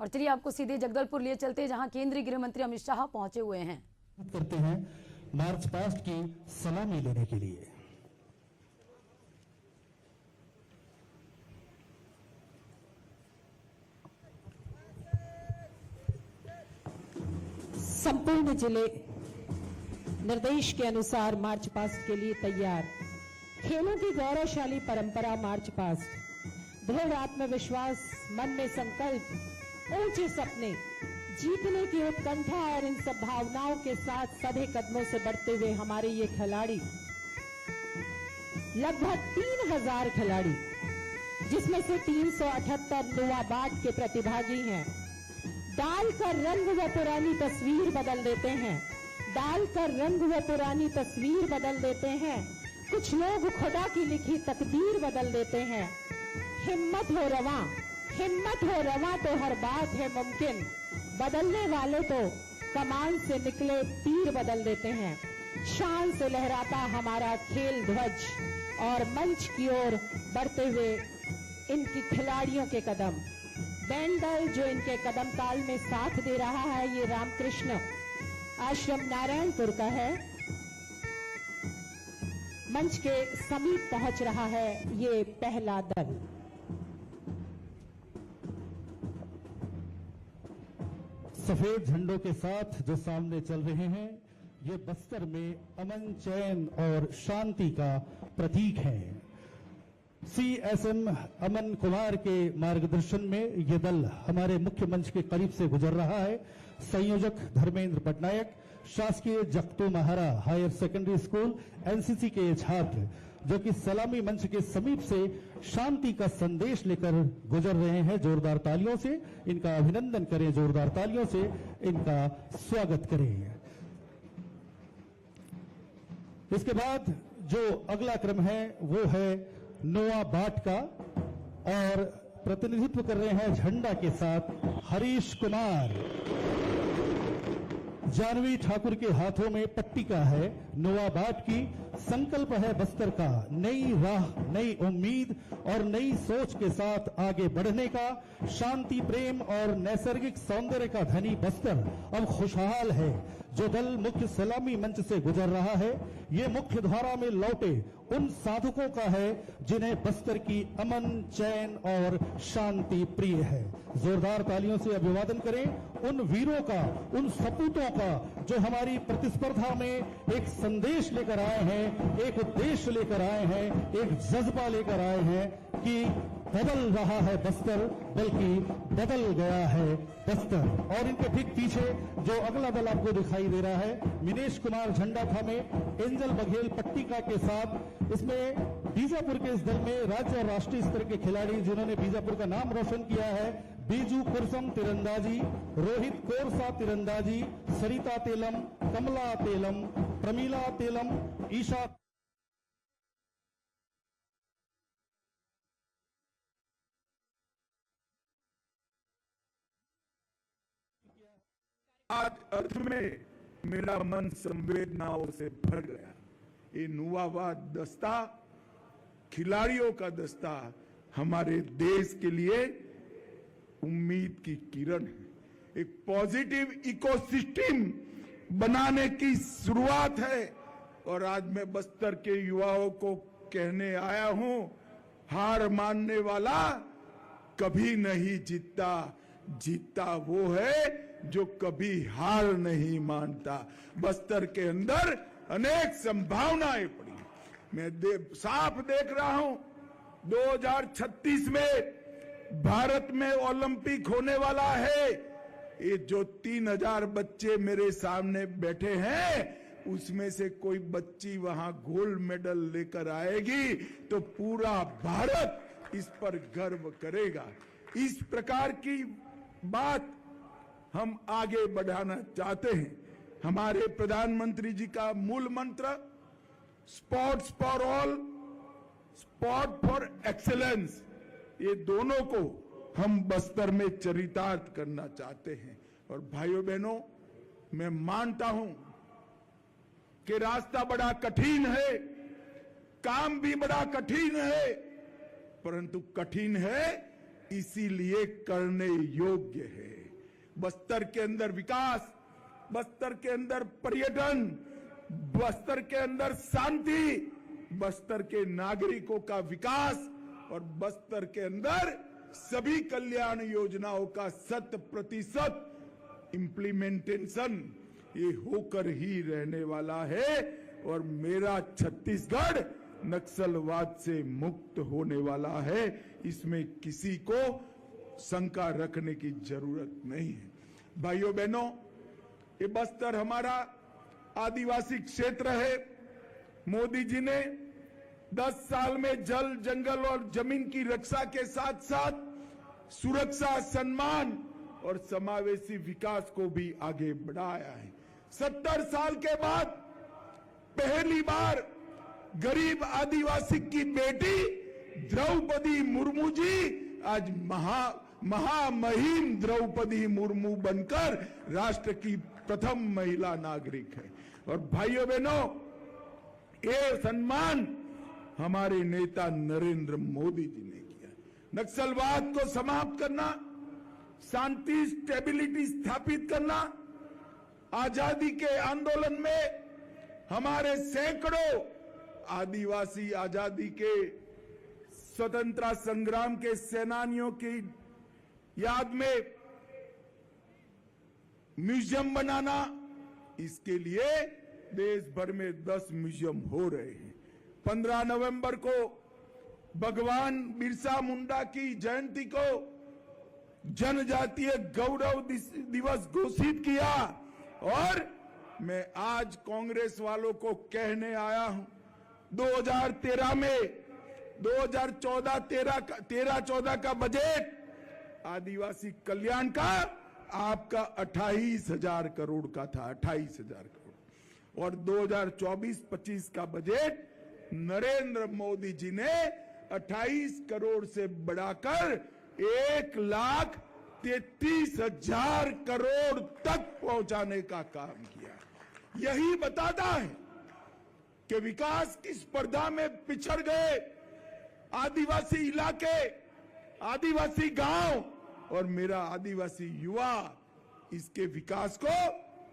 और चलिए आपको सीधे जगदलपुर लिए चलते, जहां केंद्रीय गृह मंत्री अमित शाह पहुंचे हुए हैं। करते हैं मार्च पास्ट की सलामी लेने के लिए। संपूर्ण जिले निर्देश के अनुसार मार्च पास्ट के लिए तैयार। खेलों की गौरवशाली परंपरा मार्च पास्ट, दृढ़ आत्मविश्वास, मन में संकल्प, ऊंचे सपने, जीतने की उत्कंठा और इन सब भावनाओं के साथ सधे कदमों से बढ़ते हुए हमारे ये खिलाड़ी, लगभग 3000 खिलाड़ी, जिसमें से 378 नोवाबाड के प्रतिभागी हैं, डालकर रंग व पुरानी तस्वीर बदल देते हैं, डालकर रंग व पुरानी तस्वीर बदल देते हैं। कुछ लोग खुदा की लिखी तकदीर बदल देते हैं। हिम्मत हो रवां तो हर बात है मुमकिन, बदलने वाले तो कमान से निकले तीर बदल देते हैं। शान से लहराता हमारा खेल ध्वज और मंच की ओर बढ़ते हुए इनकी खिलाड़ियों के कदम। बैंड दल जो इनके कदम ताल में साथ दे रहा है, ये रामकृष्ण आश्रम नारायणपुर का है। मंच के समीप पहुंच रहा है ये पहला दल। सफेद झंडों के साथ जो सामने चल रहे हैं, ये बस्तर में अमन, चैन और शांति का प्रतीक है। सीएसएम अमन कुमार के मार्गदर्शन में ये दल हमारे मुख्य मंच के करीब से गुजर रहा है। संयोजक धर्मेंद्र पटनायक, शासकीय जगतो महारा हायर सेकेंडरी स्कूल एनसीसी के ये छात्र जो कि सलामी मंच के समीप से शांति का संदेश लेकर गुजर रहे हैं। जोरदार तालियों से इनका अभिनंदन करें, जोरदार तालियों से इनका स्वागत करें। इसके बाद जो अगला क्रम है वो है नोवाबाड का, और प्रतिनिधित्व कर रहे हैं झंडा के साथ हरीश कुमार। जानवी ठाकुर के हाथों में पट्टिका है नोवाबाड की। संकल्प है बस्तर का, नई राह, नई उम्मीद और नई सोच के साथ आगे बढ़ने का। शांति, प्रेम और नैसर्गिक सौंदर्य का धनी बस्तर अब खुशहाल है। जो दल मुख्य सलामी मंच से गुजर रहा है, ये मुख्य धारा में लौटे उन साधकों का है जिन्हें बस्तर की अमन, चैन और शांति प्रिय है। जोरदार तालियों से अभिवादन करें उन वीरों का, उन सपूतों का जो हमारी प्रतिस्पर्धा में एक संदेश लेकर आए हैं, एक उद्देश्य लेकर आए हैं, एक जज्बा लेकर आए हैं कि बदल रहा है बस्तर, बल्कि बदल गया है बस्तर। और इनके ठीक पीछे जो अगला दल आपको दिखाई दे रहा है, मिनेश कुमार झंडा थामे, एंजल बघेल पट्टिका के साथ। इसमें बीजापुर के इस दल में राज्य और राष्ट्रीय स्तर के खिलाड़ी जिन्होंने बीजापुर का नाम रोशन किया है, बीजू कुरसम तीरंदाजी, रोहित कोरसा तीरंदाजी, सरिता तेलम, कमला तेलम, प्रमीला तेलम, ईशा। आज अर्थ में मेरा मन संवेदनाओं से भर गया। ये नोवाबाड दस्ता, खिलाड़ियों का दस्ता हमारे देश के लिए उम्मीद की किरण है। एक पॉजिटिव इकोसिस्टम बनाने की शुरुआत है। और आज मैं बस्तर के युवाओं को कहने आया हूं, हार मानने वाला कभी नहीं जीतता, जीतता वो है जो कभी हार नहीं मानता। बस्तर के अंदर अनेक संभावनाएं पड़ी। मैं साफ देख रहा हूं 2036 में भारत में ओलंपिक होने वाला है। ये जो 3000 बच्चे मेरे सामने बैठे हैं, उसमें से कोई बच्ची वहां गोल्ड मेडल लेकर आएगी तो पूरा भारत इस पर गर्व करेगा। इस प्रकार की बात हम आगे बढ़ाना चाहते हैं। हमारे प्रधानमंत्री जी का मूल मंत्र sports for all, sport for excellence, ये दोनों को हम बस्तर में चरितार्थ करना चाहते हैं। और भाइयों बहनों, मैं मानता हूं कि रास्ता बड़ा कठिन है, काम भी बड़ा कठिन है, परंतु कठिन है इसीलिए करने योग्य है। बस्तर के अंदर विकास, बस्तर के अंदर पर्यटन, बस्तर के अंदर शांति, बस्तर के नागरिकों का विकास और बस्तर के अंदर सभी कल्याण योजनाओं का 100% इम्प्लीमेंटेशन ये होकर ही रहने वाला है। और मेरा छत्तीसगढ़ नक्सलवाद से मुक्त होने वाला है, इसमें किसी को शंका रखने की जरूरत नहीं है। भाइयों बहनों, ये बस्तर हमारा आदिवासी क्षेत्र है। मोदी जी ने 10 साल में जल, जंगल और जमीन की रक्षा के साथ साथ सुरक्षा, सम्मान और समावेशी विकास को भी आगे बढ़ाया है। 70 साल के बाद पहली बार गरीब आदिवासी की बेटी द्रौपदी मुर्मू जी आज महामहिम द्रौपदी मुर्मू बनकर राष्ट्र की प्रथम महिला नागरिक है। और भाइयों बहनों, ये सम्मान हमारे नेता नरेंद्र मोदी जी ने किया। नक्सलवाद को समाप्त करना, शांति, स्टेबिलिटी स्थापित करना, आजादी के आंदोलन में हमारे सैकड़ों आदिवासी आजादी के स्वतंत्रता संग्राम के सेनानियों की याद में म्यूजियम बनाना, इसके लिए देश भर में 10 म्यूजियम हो रहे हैं। 15 नवंबर को भगवान बिरसा मुंडा की जयंती को जनजातीय गौरव दिवस घोषित किया। और मैं आज कांग्रेस वालों को कहने आया हूं, 2013 में 2014 का बजट आदिवासी कल्याण का आपका 28,000 करोड़ का था, 28,000 करोड़। और 2024-25 का बजट नरेंद्र मोदी जी ने 28 करोड़ से बढ़ाकर 1,33,000 करोड़ तक पहुंचाने का काम किया। यही बताता है कि विकास की स्पर्धा में पिछड़ गए आदिवासी इलाके, आदिवासी गांव और मेरा आदिवासी युवा, इसके विकास को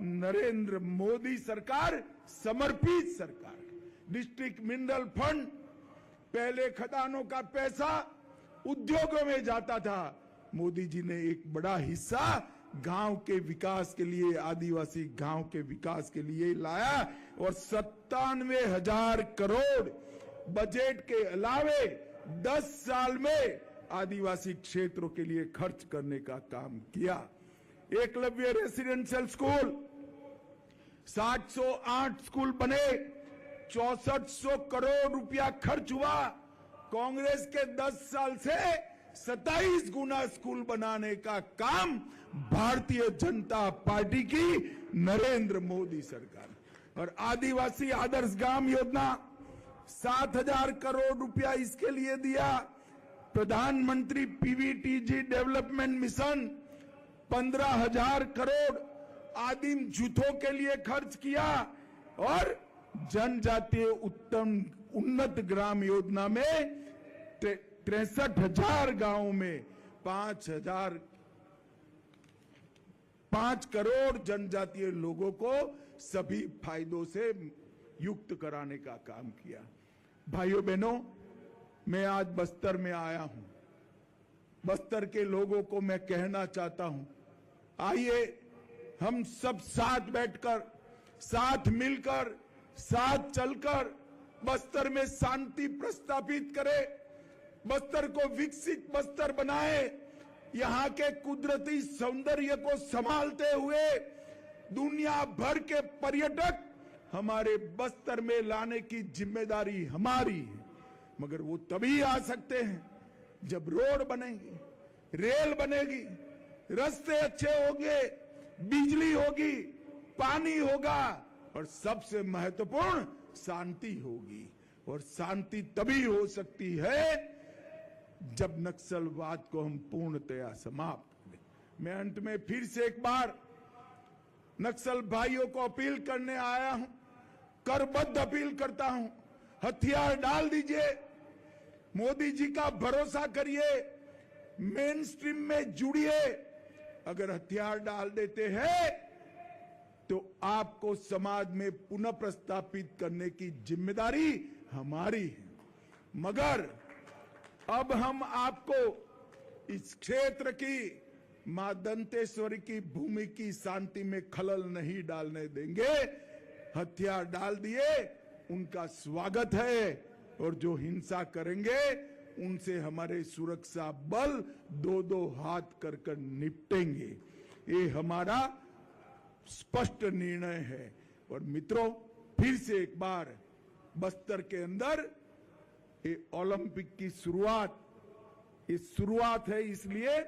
नरेंद्र मोदी सरकार समर्पित सरकार। डिस्ट्रिक्ट मिनरल फंड, पहले खदानों का पैसा उद्योगों में जाता था, मोदी जी ने एक बड़ा हिस्सा गांव के विकास के लिए, आदिवासी गांव के विकास के लिए लाया और 97,000 करोड़ बजट के अलावे 10 साल में आदिवासी क्षेत्रों के लिए खर्च करने का काम किया। एकलव्य रेसिडेंशियल स्कूल 708 स्कूल बने, 6400 करोड़ रुपया खर्च हुआ। कांग्रेस के 10 साल से 27 गुना स्कूल बनाने का काम भारतीय जनता पार्टी की नरेंद्र मोदी सरकार। और आदिवासी आदर्श ग्राम योजना 7,000 करोड़ रुपया इसके लिए दिया। प्रधानमंत्री पीवीटीजी डेवलपमेंट मिशन 15,000 करोड़ आदिम जूथों के लिए खर्च किया। और जनजातीय उन्नत ग्राम योजना में 63,000 गांवों में 5 करोड़ जनजातीय लोगों को सभी फायदों से युक्त कराने का काम किया। भाइयों बहनों, मैं आज बस्तर में आया हूं। बस्तर के लोगों को मैं कहना चाहता हूं, आइए हम सब साथ बैठकर, साथ मिलकर, साथ चलकर बस्तर में शांति प्रस्थापित करें, बस्तर को विकसित बस्तर बनाए, यहां के कुदरती सौंदर्य को संभालते हुए दुनिया भर के पर्यटक हमारे बस्तर में लाने की जिम्मेदारी हमारी है। मगर वो तभी आ सकते हैं जब रोड बनेगी, रेल बनेगी, रास्ते अच्छे होंगे, बिजली होगी, पानी होगा और सबसे महत्वपूर्ण शांति होगी। और शांति तभी हो सकती है जब नक्सलवाद को हम पूर्णतया समाप्त करें। मैं अंत में फिर से एक बार नक्सल भाइयों को अपील करने आया हूं, करबद्ध अपील करता हूं, हथियार डाल दीजिए, मोदी जी का भरोसा करिए, मेन स्ट्रीम में जुड़िए। अगर हथियार डाल देते हैं तो आपको समाज में पुनः प्रस्थापित करने की जिम्मेदारी हमारी है। मगर अब हम आपको इस क्षेत्र की मां दंतेश्वरी की भूमि की शांति में खलल नहीं डालने देंगे। हथियार डाल दिए, उनका स्वागत है, और जो हिंसा करेंगे उनसे हमारे सुरक्षा बल दो दो हाथ कर कर निपटेंगे। ये हमारा स्पष्ट निर्णय है। और मित्रों, फिर से एक बार बस्तर के अंदर ये ओलंपिक की शुरुआत, ये शुरुआत है, इसलिए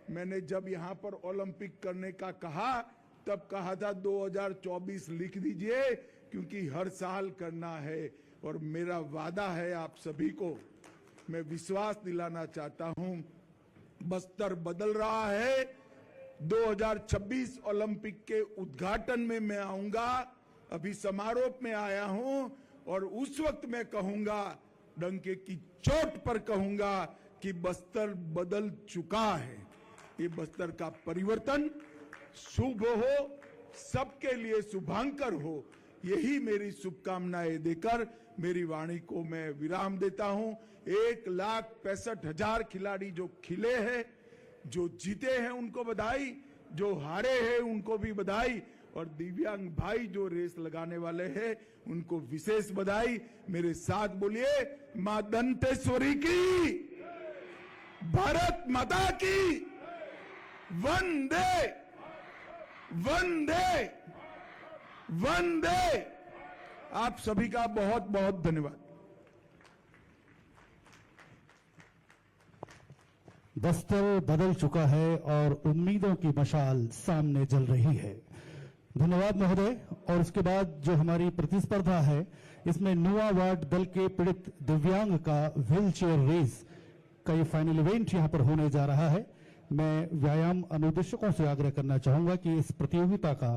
मैंने जब यहां पर ओलंपिक करने का कहा तब कहा था 2024 लिख दीजिए, क्योंकि हर साल करना है। और मेरा वादा है आप सभी को, मैं विश्वास दिलाना चाहता हूं, बस्तर बदल रहा है। 2026 ओलंपिक के उद्घाटन में मैं आऊंगा, अभी समारोह में आया हूं, और उस वक्त मैं कहूंगा, डंके की चोट पर कहूंगा कि बस्तर बदल चुका है। ये बस्तर का परिवर्तन शुभ हो, सबके लिए शुभांकर हो, यही मेरी शुभकामनाएं देकर मेरी वाणी को मैं विराम देता हूं। 1,65,000 खिलाड़ी जो खिले हैं, जो जीते हैं उनको बधाई, जो हारे हैं उनको भी बधाई, और दिव्यांग भाई जो रेस लगाने वाले हैं उनको विशेष बधाई। मेरे साथ बोलिए, मां दंतेश्वरी की, भारत माता की, वंदे वंदे वंदे। आप सभी का बहुत बहुत धन्यवाद। बस्तर बदल चुका है और उम्मीदों की मशाल सामने जल रही है। धन्यवाद महोदय। और उसके बाद जो हमारी प्रतिस्पर्धा है, इसमें नुआ वार्ड दल के पीड़ित दिव्यांग का व्हील चेयर रेस का ये फाइनल इवेंट यहां पर होने जा रहा है। मैं व्यायाम अनुदेशकों से आग्रह करना चाहूंगा कि इस प्रतियोगिता का